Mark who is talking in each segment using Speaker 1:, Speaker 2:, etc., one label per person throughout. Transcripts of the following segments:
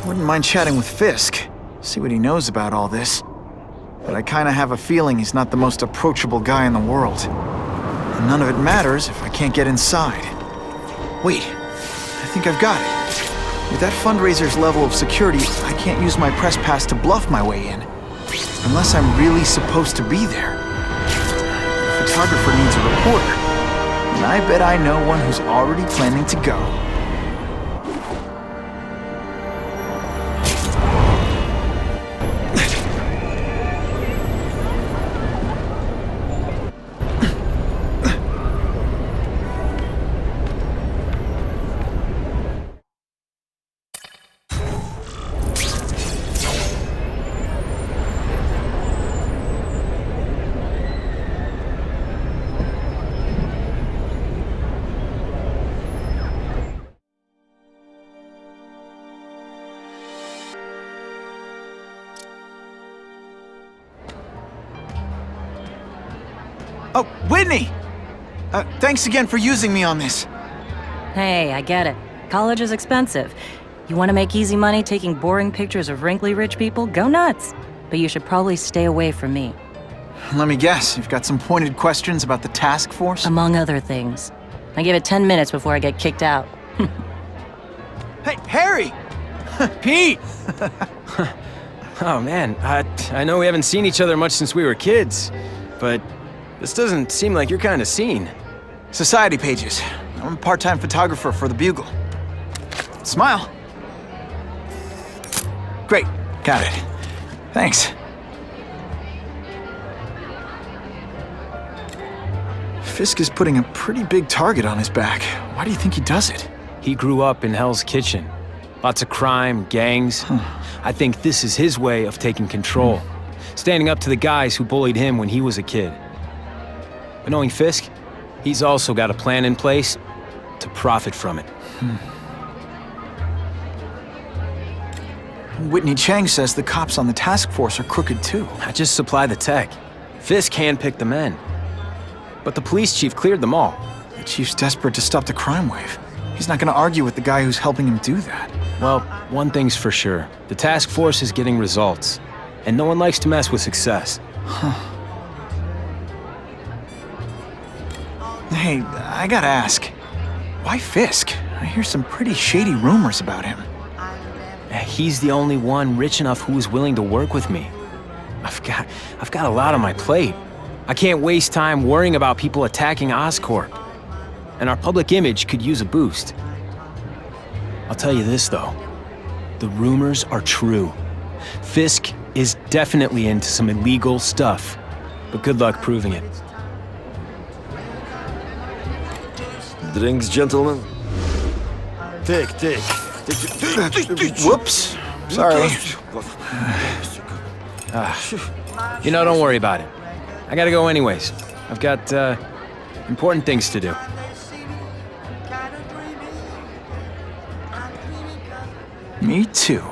Speaker 1: Wouldn't mind chatting with Fisk, see what he knows about all this. But I kinda have a feeling he's not the most approachable guy in the world. And none of it matters if I can't get inside. Wait, I think I've got it. With that fundraiser's level of security, I can't use my press pass to bluff my way in. Unless I'm really supposed to be there. The photographer needs a reporter. And I bet I know one who's already planning to go. Oh, Whitney! Thanks again for using me on this.
Speaker 2: Hey, I get it. College is expensive. You want to make easy money taking boring pictures of wrinkly rich people? Go nuts! But you should probably stay away from me.
Speaker 1: Let me guess, you've got some pointed questions about the task force?
Speaker 2: Among other things. I give it 10 minutes before I get kicked out.
Speaker 1: Hey, Harry!
Speaker 3: Pete! Oh man, I know we haven't seen each other much since we were kids, but this doesn't seem like your kind of scene.
Speaker 1: Society pages. I'm a part-time photographer for the Bugle. Smile. Great, got it. Thanks. Fisk is putting a pretty big target on his back. Why do you think he does it?
Speaker 3: He grew up in Hell's Kitchen. Lots of crime, gangs. I think this is his way of taking control. Standing up to the guys who bullied him when he was a kid. But knowing Fisk, he's also got a plan in place to profit from it.
Speaker 1: Whitney Chang says the cops on the task force are crooked too.
Speaker 3: I just supply the tech. Fisk handpicked the men. But the police chief cleared them all.
Speaker 1: The chief's desperate to stop the crime wave. He's not gonna argue with the guy who's helping him do that.
Speaker 3: Well, one thing's for sure. The task force is getting results. And no one likes to mess with success.
Speaker 1: Hey, I gotta ask. Why Fisk? I hear some pretty shady rumors about him.
Speaker 3: He's the only one rich enough who is willing to work with me. I've got a lot on my plate. I can't waste time worrying about people attacking Oscorp. And our public image could use a boost. I'll tell you this, though. The rumors are true. Fisk is definitely into some illegal stuff. But good luck proving it.
Speaker 4: Drinks, gentlemen? Take.
Speaker 1: Whoops. Sorry.
Speaker 3: You know, don't worry about it. I gotta go anyways. I've got, important things to do.
Speaker 1: Me too.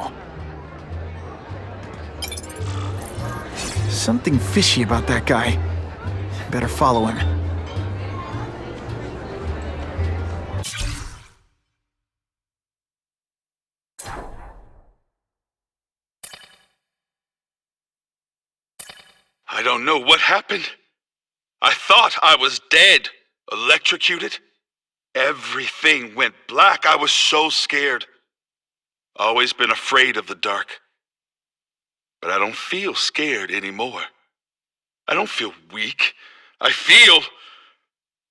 Speaker 1: Something fishy about that guy. Better follow him.
Speaker 5: I don't know what happened. I thought I was dead, electrocuted. Everything went black. I was so scared. Always been afraid of the dark. But I don't feel scared anymore. I don't feel weak. I feel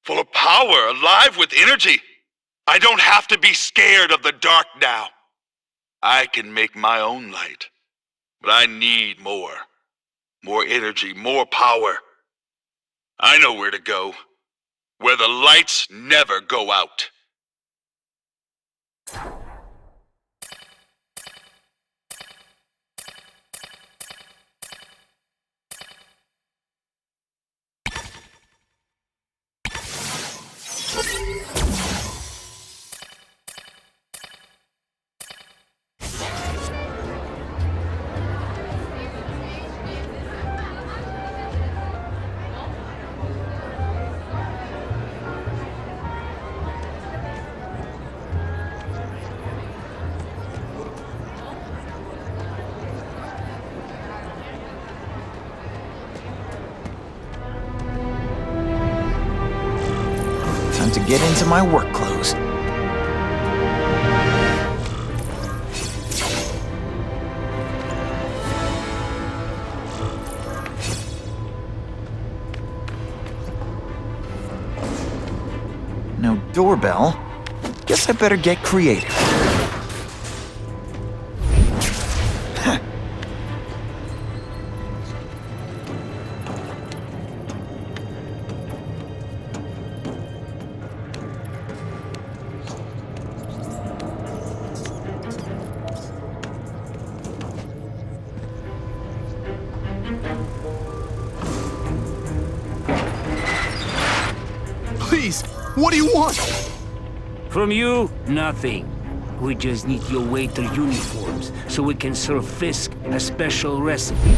Speaker 5: full of power, alive with energy. I don't have to be scared of the dark now. I can make my own light. But I need more. More energy, more power. I know where to go. Where the lights never go out.
Speaker 1: get into my work clothes. No doorbell. Guess I better get creative.
Speaker 6: Please, what do you want?
Speaker 7: From you, nothing. We just need your waiter uniforms so we can serve Fisk a special recipe.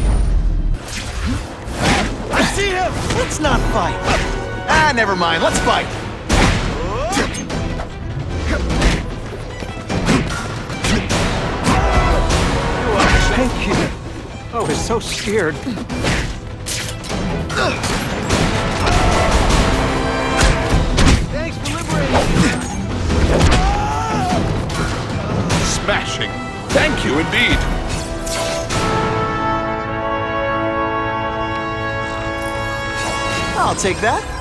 Speaker 6: I see him!
Speaker 1: Let's not fight. Ah, never mind. Let's fight.
Speaker 3: Thank you. I was so scared.
Speaker 6: Thanks for liberating
Speaker 5: Smashing. Thank you indeed.
Speaker 1: I'll take that.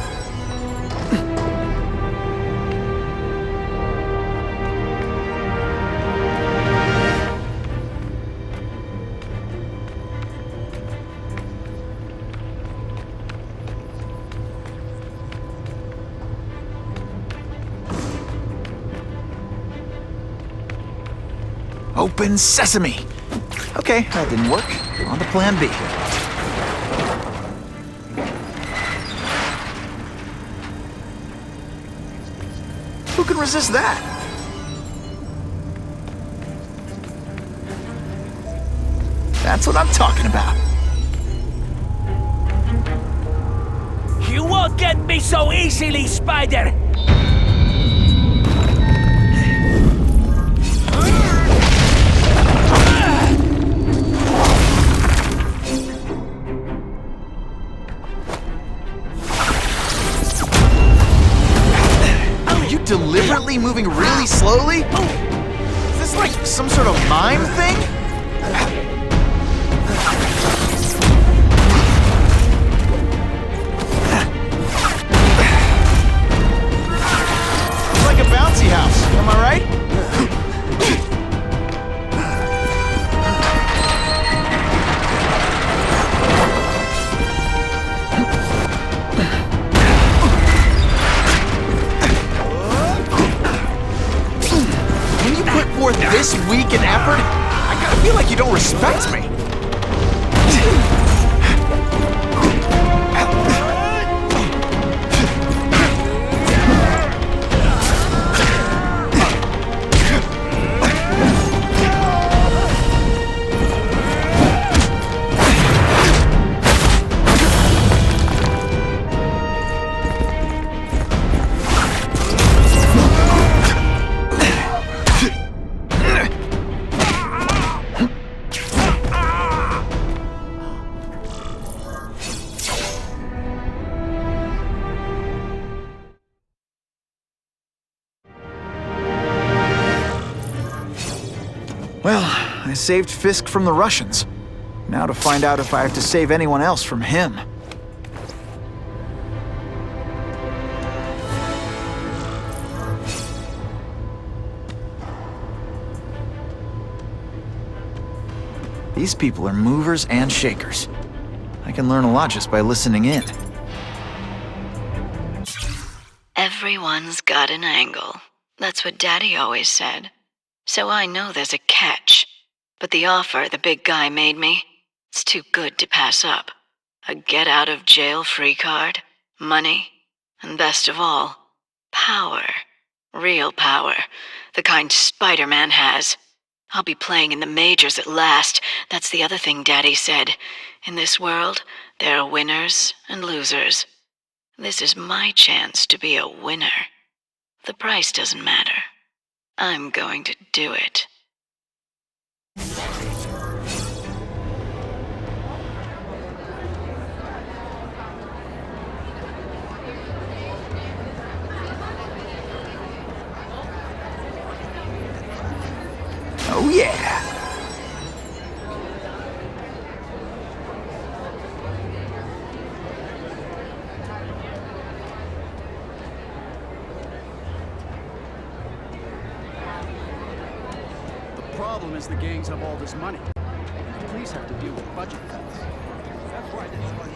Speaker 1: Open sesame! Okay, that didn't work. On to plan B. Who can resist that? That's what I'm talking about.
Speaker 7: You won't get me so easily, Spider!
Speaker 1: Deliberately moving really slowly? Is this like some sort of mime thing? It's like a bouncy house, am I right? This weak an effort? I gotta feel like you don't respect me. Well, I saved Fisk from the Russians. Now to find out if I have to save anyone else from him. These people are movers and shakers. I can learn a lot just by listening in.
Speaker 8: Everyone's got an angle. That's what Daddy always said. So I know there's a catch. But the offer the big guy made me, it's too good to pass up. A get-out-of-jail-free card, money, and best of all, power. Real power. The kind Spider-Man has. I'll be playing in the majors at last. That's the other thing Daddy said. In this world, there are winners and losers. This is my chance to be a winner. The price doesn't matter. I'm going to do it.
Speaker 1: Oh yeah!
Speaker 6: The problem is the gangs have all this money. And the police have to deal with budget cuts. That's why this money...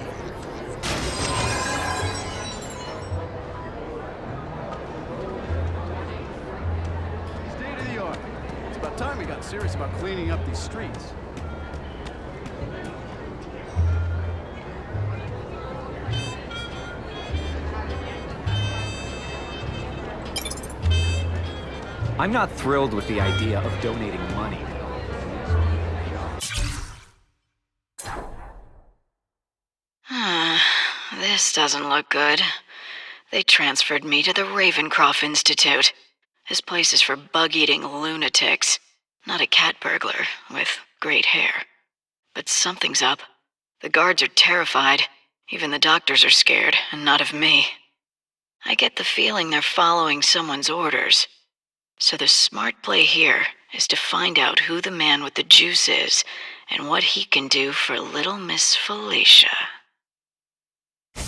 Speaker 6: State of the art. It's about time we got serious about cleaning up these streets.
Speaker 3: I'm not thrilled with the idea of donating money.
Speaker 8: This doesn't look good. They transferred me to the Ravencroft Institute. This place is for bug-eating lunatics, not a cat burglar with great hair. But something's up. The guards are terrified. Even the doctors are scared, and not of me. I get the feeling they're following someone's orders. So the smart play here is to find out who the man with the juice is and what he can do for little Miss Felicia.
Speaker 6: No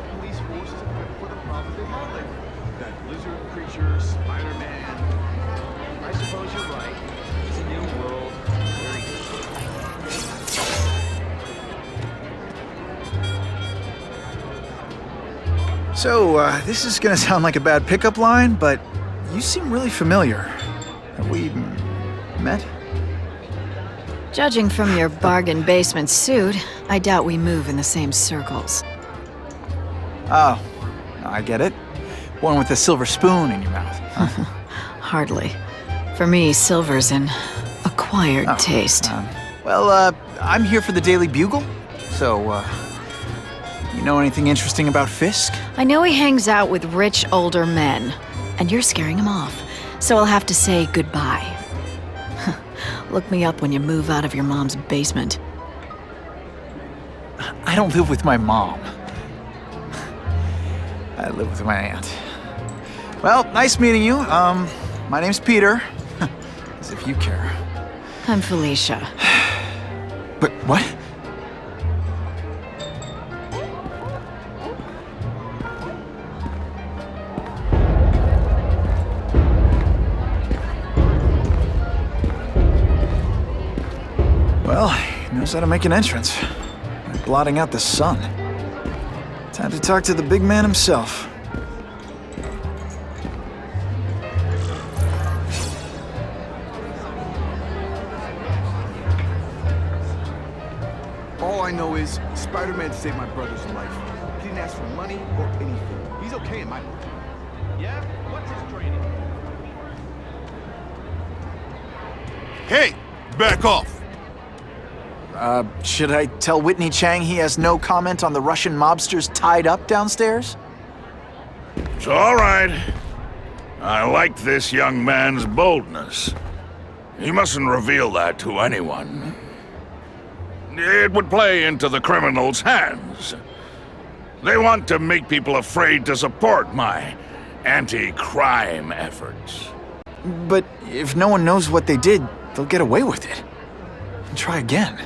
Speaker 6: police forces equipped for the problem they had lately. That lizard creature, Spider-Man. I suppose you're right. It's a new world. Very
Speaker 1: So, this is gonna sound like a bad pickup line, but you seem really familiar. Have we met?
Speaker 8: Judging from your bargain basement suit, I doubt we move in the same circles.
Speaker 1: Oh, I get it. One with a silver spoon in your mouth. Huh?
Speaker 8: Hardly. For me, silver's an acquired taste.
Speaker 1: Well, I'm here for the Daily Bugle, so, you know anything interesting about Fisk?
Speaker 8: I know he hangs out with rich older men, and you're scaring him off, so I'll have to say goodbye. Look me up when you move out of your mom's basement.
Speaker 1: I don't live with my mom. I live with my aunt. Well, nice meeting you. My name's Peter. As if you care.
Speaker 8: I'm Felicia.
Speaker 1: But what? Well, he knows how to make an entrance. By blotting out the sun. Time to talk to the big man himself.
Speaker 6: All I know is Spider-Man saved my brother's life. He didn't ask for money or anything. He's okay in my book. Yeah? What's his training?
Speaker 5: Hey, back off.
Speaker 1: Should I tell Whitney Chang he has no comment on the Russian mobsters tied up downstairs?
Speaker 9: It's all right. I like this young man's boldness. He mustn't reveal that to anyone. It would play into the criminals' hands. They want to make people afraid to support my anti-crime efforts.
Speaker 1: But if no one knows what they did, they'll get away with it. And try again.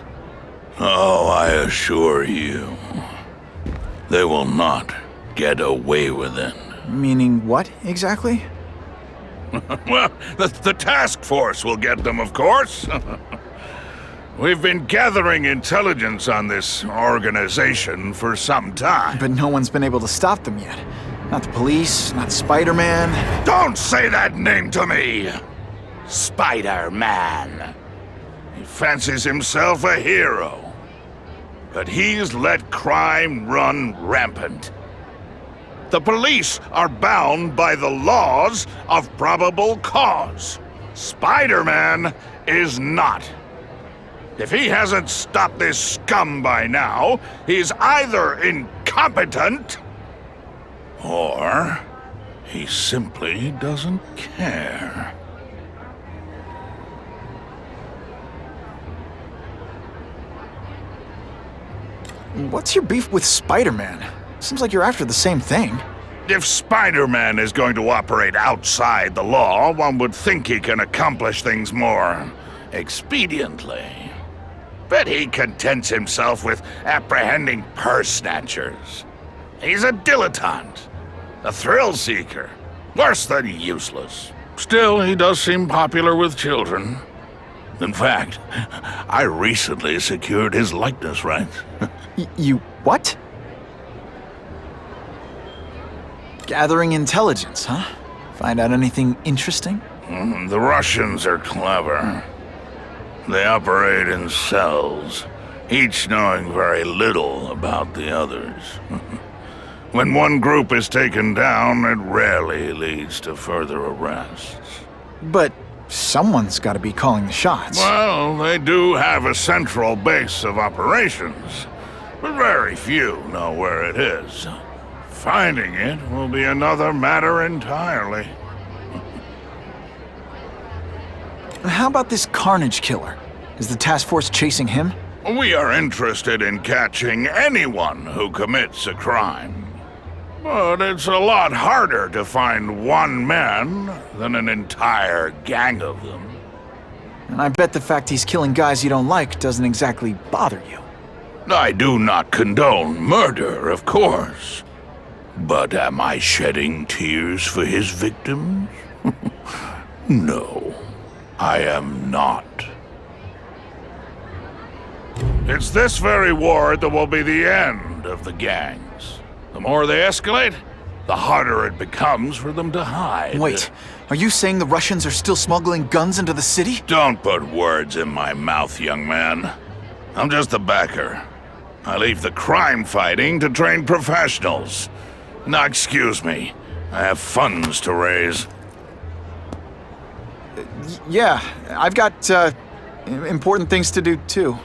Speaker 9: Oh, I assure you, they will not get away with it.
Speaker 1: Meaning what, exactly?
Speaker 9: Well, the task force will get them, of course. We've been gathering intelligence on this organization for some time.
Speaker 1: But no one's been able to stop them yet. Not the police, not Spider-Man.
Speaker 9: Don't say that name to me! Spider-Man. He fancies himself a hero. But he's let crime run rampant. The police are bound by the laws of probable cause. Spider-Man is not. If he hasn't stopped this scum by now, he's either incompetent or he simply doesn't care.
Speaker 1: What's your beef with Spider-Man? Seems like you're after the same thing.
Speaker 9: If Spider-Man is going to operate outside the law, one would think he can accomplish things more expediently. But he contents himself with apprehending purse snatchers. He's a dilettante, a thrill seeker, worse than useless. Still, he does seem popular with children. In fact, I recently secured his likeness rights.
Speaker 1: You what? Gathering intelligence, huh? Find out anything interesting?
Speaker 9: The Russians are clever. They operate in cells, each knowing very little about the others. When one group is taken down, it rarely leads to further arrests.
Speaker 1: But someone's got to be calling the shots.
Speaker 9: Well, they do have a central base of operations, but very few know where it is. Finding it will be another matter entirely.
Speaker 1: How about this Carnage killer? Is the task force chasing him?
Speaker 9: We are interested in catching anyone who commits a crime. But it's a lot harder to find one man than an entire gang of them.
Speaker 1: And I bet the fact he's killing guys you don't like doesn't exactly bother you.
Speaker 9: I do not condone murder, of course. But am I shedding tears for his victims? No, I am not. It's this very war that will be the end of the gangs. The more they escalate, the harder it becomes for them to hide.
Speaker 1: Wait, are you saying the Russians are still smuggling guns into the city?
Speaker 9: Don't put words in my mouth, young man. I'm just a backer. I leave the crime fighting to trained professionals. Now, excuse me. I have funds to raise.
Speaker 1: Yeah, I've got, important things to do, too.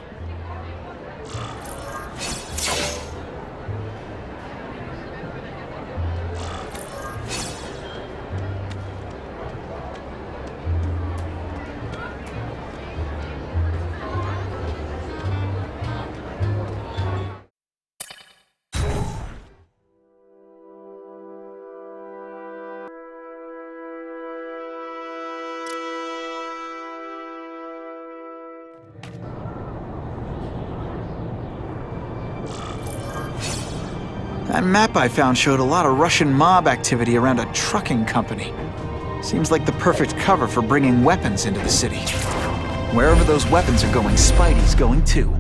Speaker 1: That map I found showed a lot of Russian mob activity around a trucking company. Seems like the perfect cover for bringing weapons into the city. Wherever those weapons are going, Spidey's going too.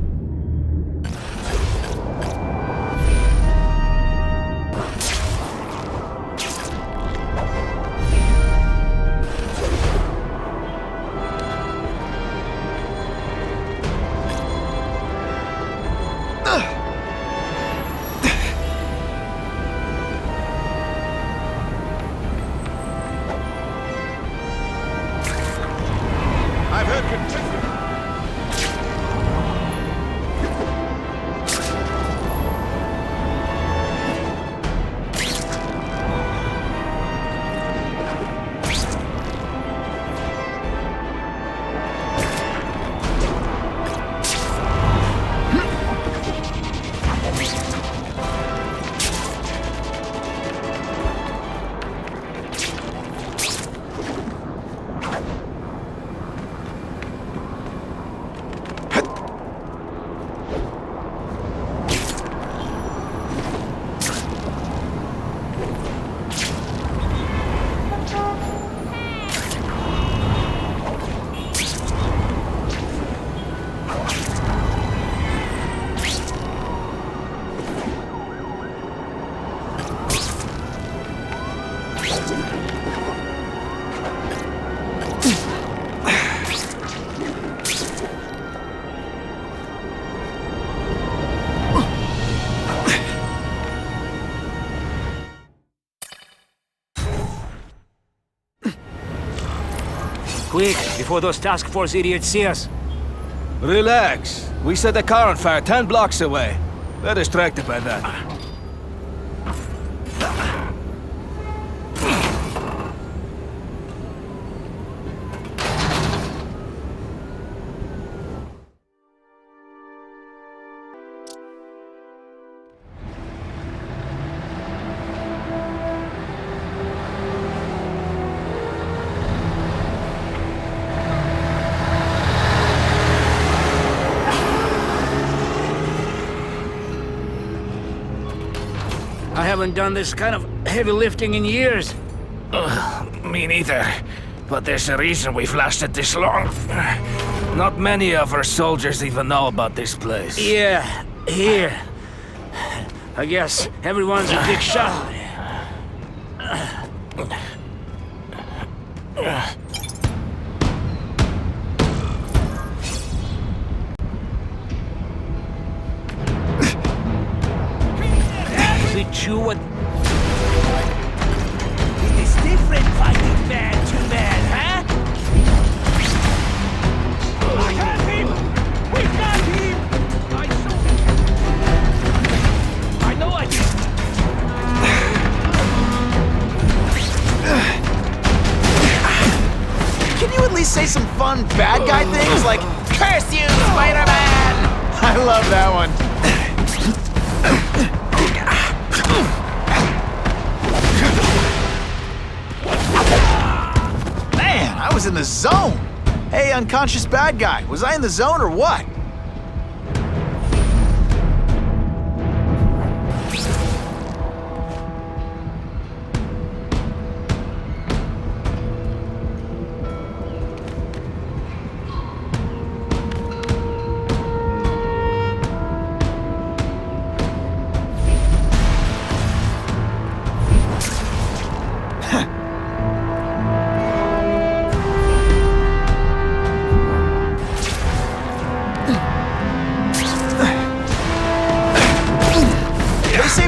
Speaker 7: Quick, before those task force idiots see us.
Speaker 10: Relax. We set a car on fire 10 blocks away. They're distracted by that.
Speaker 7: haven't done this kind of heavy lifting in years.
Speaker 10: Me neither. But there's a reason we've lasted this long. Not many of our soldiers even know about this place.
Speaker 7: Yeah, here. I guess everyone's a big shot. Is it you what?
Speaker 10: It is different fighting man to man, huh?
Speaker 7: I have him! We got him!
Speaker 10: I know I did.
Speaker 1: Can you at least say some fun bad guy things like, "Curse you, Spider-Man"? I love that one. Man, I was in the zone. Hey, unconscious bad guy, was I in the zone or what?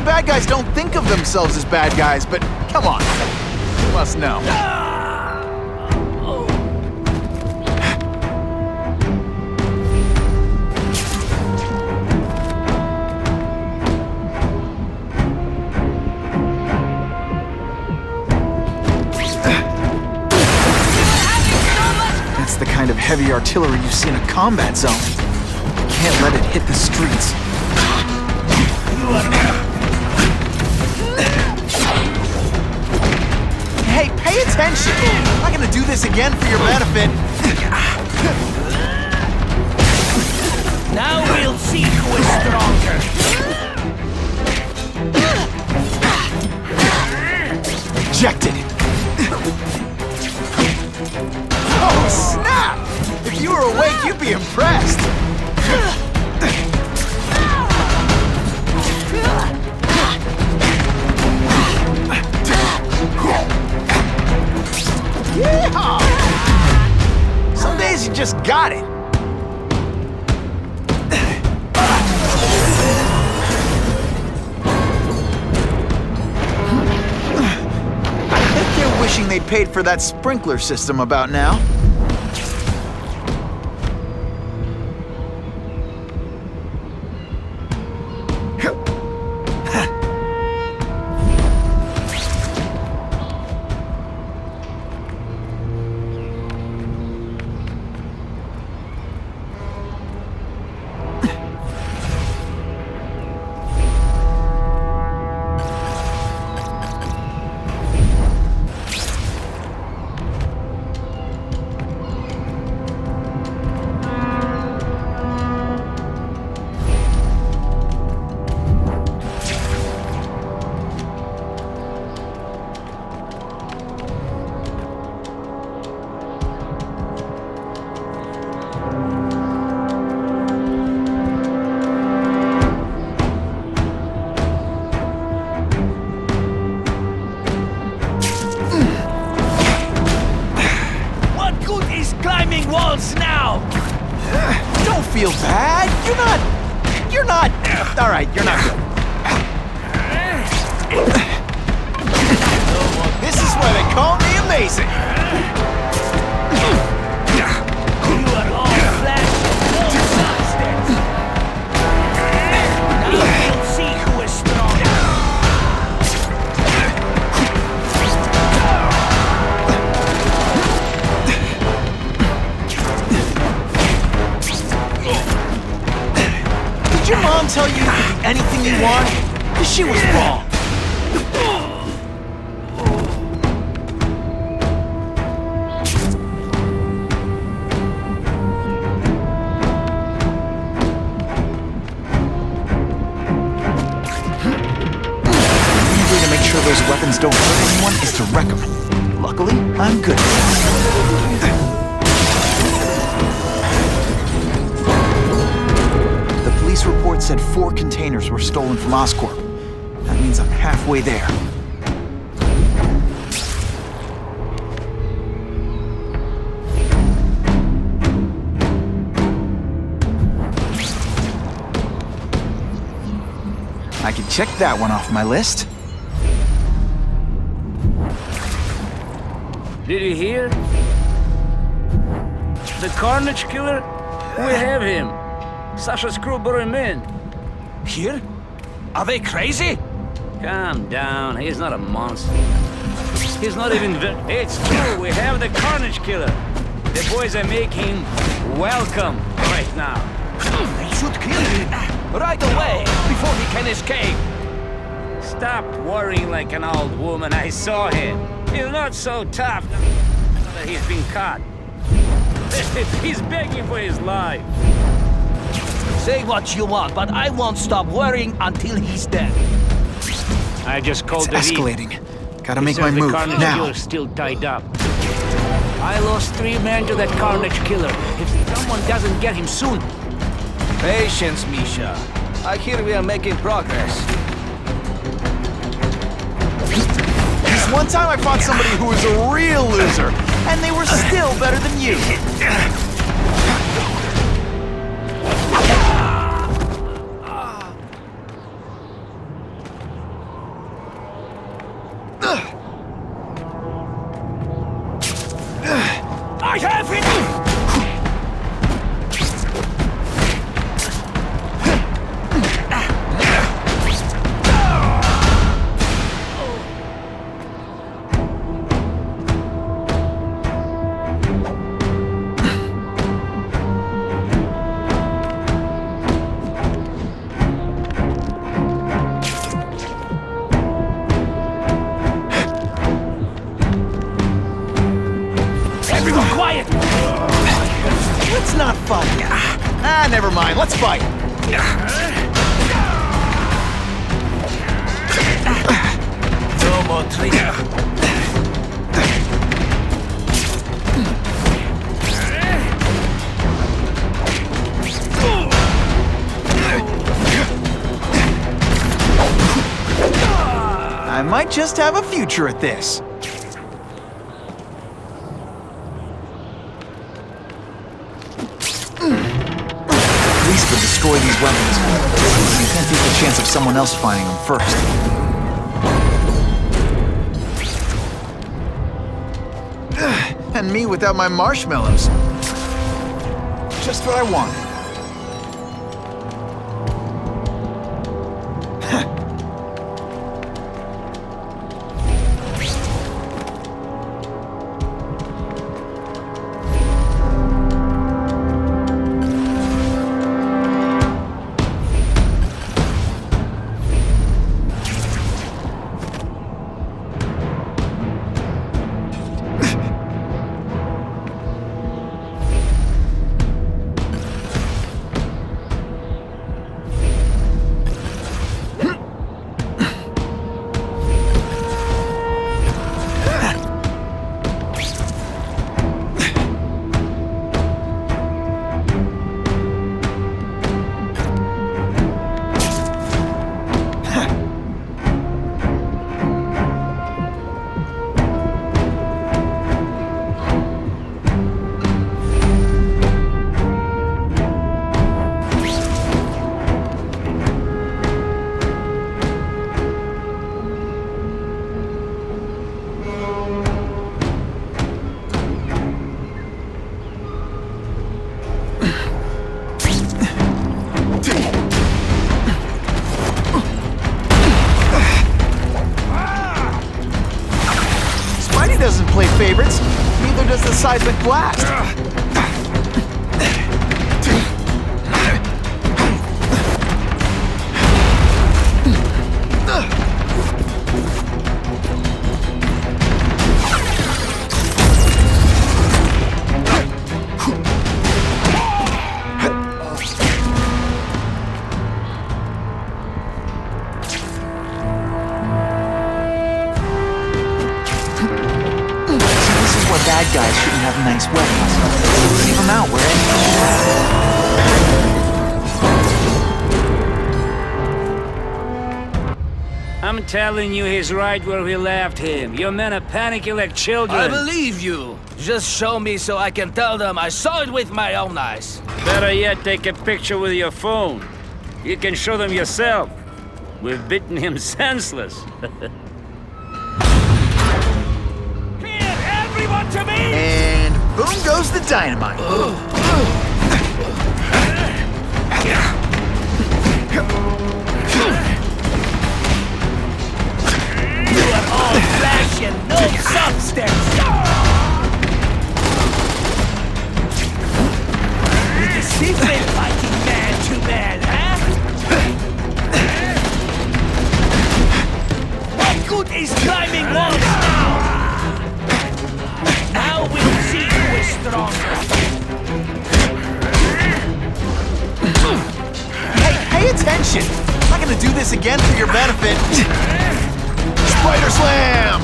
Speaker 1: Bad guys don't think of themselves as bad guys, but come on, you must know. That's the kind of heavy artillery you see in a combat zone. You can't let it hit the streets. Hey, pay attention! I'm not gonna do this again for your benefit.
Speaker 10: Now we'll see who is stronger.
Speaker 1: Ejected! Oh, snap! If you were awake, you'd be impressed. Yeehaw! Some days you just got it. I bet they're wishing they paid for that sprinkler system about now. Don't feel bad. You're not. All right, you're not good. This is why they call me amazing.
Speaker 10: You are all flesh and no substance. Now we'll see who is stronger.
Speaker 1: Did your mom tell you you could be anything you want? Because she was wrong. weapons don't hurt anyone is to wreck them. Luckily, I'm good at that. The police report said 4 containers were stolen from Oscorp. That means I'm halfway there. I can check that one off my list.
Speaker 7: Did you hear? The Carnage Killer? We have him. Sasha's crew brought him in.
Speaker 10: Here? Are they crazy?
Speaker 7: Calm down. He's not a monster. He's not even... It's true. We have the Carnage Killer. The boys are making welcome right now.
Speaker 10: They should kill him right away before he can escape.
Speaker 7: Stop worrying like an old woman. I saw him. He's not so tough that he's been caught. He's begging for his life.
Speaker 10: Say what you want, but I won't stop worrying until he's dead.
Speaker 7: I just called
Speaker 1: It's
Speaker 7: the
Speaker 1: escalating. Gotta make my move,
Speaker 7: The Carnage
Speaker 1: now.
Speaker 7: Killer's still tied up. I lost 3 men to that Carnage Killer. If someone doesn't get him soon...
Speaker 10: Patience, Misha. I hear we are making progress.
Speaker 1: This one time I fought somebody who was a real loser, and they were still better than you.
Speaker 10: I have him! Everyone quiet!
Speaker 1: Let's not fight. Never mind. Let's fight.
Speaker 10: No more tricks.
Speaker 1: I might just have a future at this. Police would destroy these weapons. You can't take the chance of someone else finding them first. And me without my marshmallows. Just what I wanted. Doesn't play favorites, neither does the seismic blast.
Speaker 7: telling you he's right where we left him. Your men are panicking like children.
Speaker 10: I believe you. Just show me so I can tell them I saw it with my own eyes.
Speaker 7: Better yet, take a picture with your phone. You can show them yourself. We've beaten him senseless.
Speaker 10: Clear everyone to me!
Speaker 1: And boom goes the dynamite.
Speaker 10: You are all flesh and no substance! It is different fighting man to man, huh? What good is climbing walls now? Now we'll see who is stronger.
Speaker 1: Hey, pay attention! I'm not gonna do this again for your benefit. Spider Slam!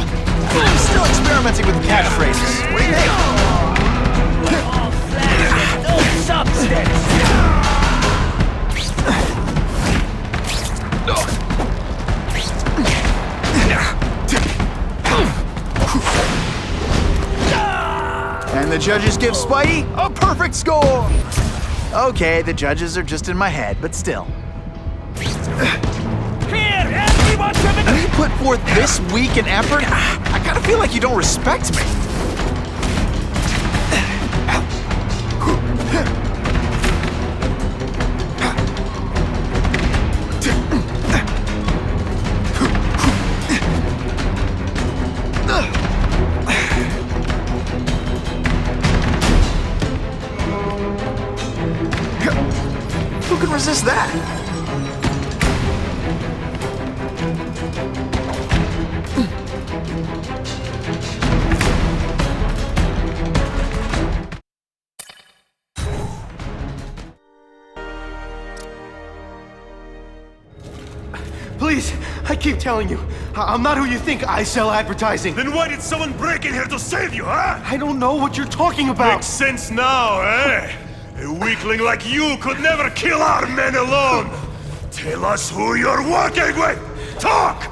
Speaker 1: I'm still experimenting with catchphrases. What do you think?
Speaker 10: All flesh and no substance!
Speaker 1: And the judges give Spidey a perfect score! Okay, the judges are just in my head, but still.
Speaker 10: Clear everyone to me!
Speaker 1: You put forth this week an effort? I kinda feel like you don't respect me. Who can resist that?
Speaker 6: Please, I keep telling you, I'm not who you think. I sell advertising.
Speaker 11: Then why did someone break in here to save you, huh?
Speaker 6: I don't know what you're talking about.
Speaker 11: Makes sense now, eh? A weakling like you could never kill our men alone! Tell us who you're working with! Talk!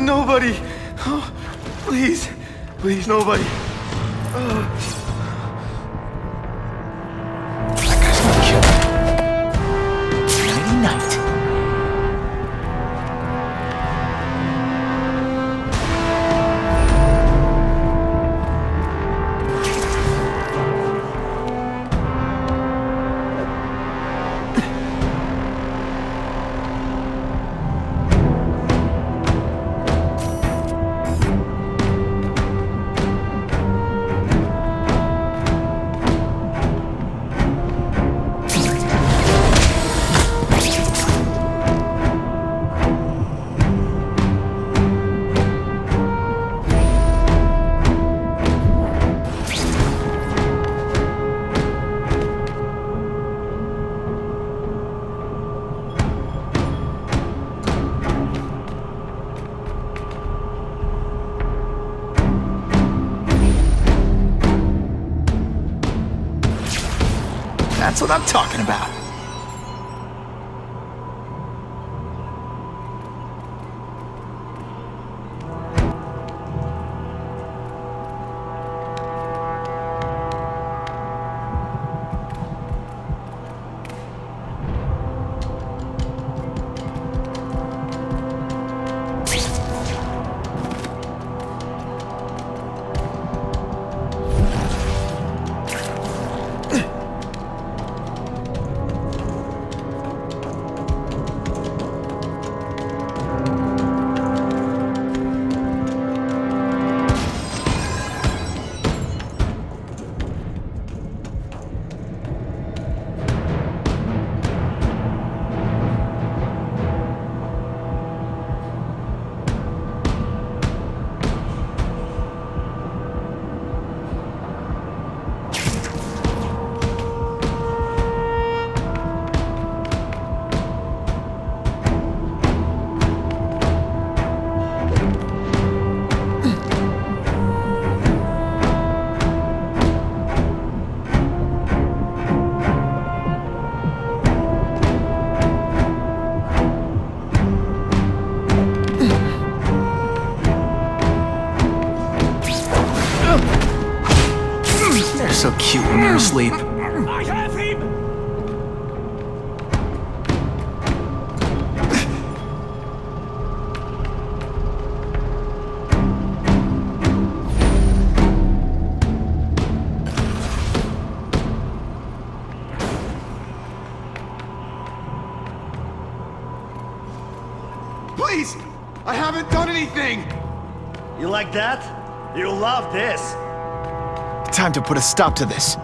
Speaker 6: Nobody. Oh, please, please, nobody.
Speaker 1: That guy's gonna kill me. Nighty night. That's what I'm talking about. So cute when you're asleep.
Speaker 10: I have him!
Speaker 6: Please! I haven't done anything!
Speaker 11: You like that? You'll love this.
Speaker 1: Time to put a stop to this.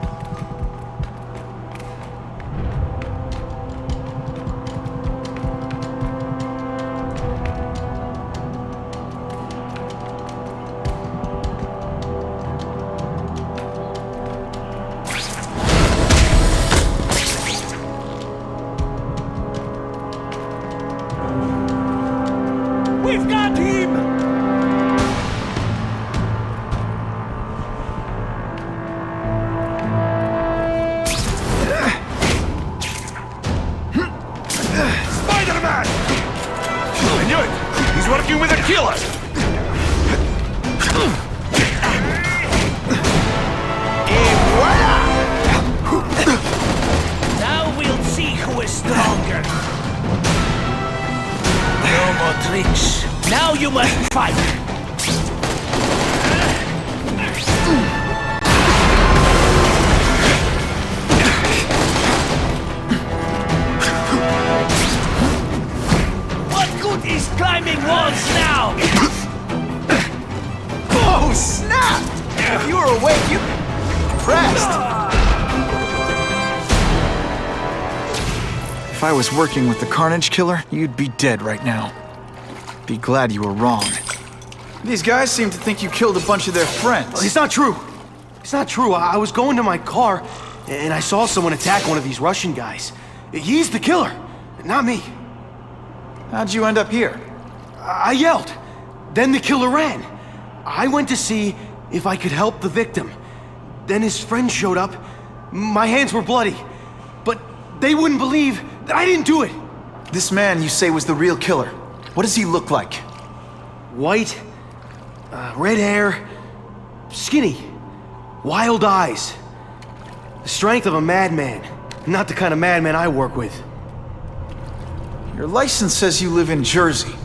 Speaker 10: We've got him!
Speaker 11: Spider-Man! I knew it! He's working with a killer!
Speaker 10: Now we'll see who is stronger. No more tricks. Now you must fight. What good is climbing walls now?
Speaker 1: Oh, snap! If you were awake, you... Rest! If I was working with the Carnage Killer, you'd be dead right now. Be glad you were wrong. These guys seem to think you killed a bunch of their friends.
Speaker 12: It's not true. It's not true. I was going to my car, and I saw someone attack one of these Russian guys. He's the killer, not me.
Speaker 1: How'd you end up here?
Speaker 12: I yelled. Then the killer ran. I went to see if I could help the victim. Then his friend showed up. My hands were bloody. But they wouldn't believe that I didn't do it.
Speaker 1: This man you say was the real killer. What does he look like?
Speaker 12: White, red hair, skinny, wild eyes. The strength of a madman. Not the kind of madman I work with.
Speaker 1: Your license says you live in Jersey.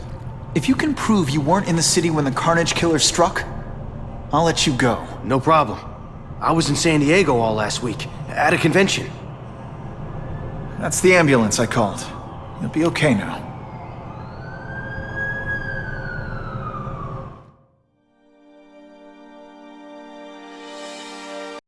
Speaker 1: If you can prove you weren't in the city when the Carnage Killer struck, I'll let you go.
Speaker 12: No problem. I was in San Diego all last week, at a convention.
Speaker 1: That's the ambulance I called. You'll be okay now.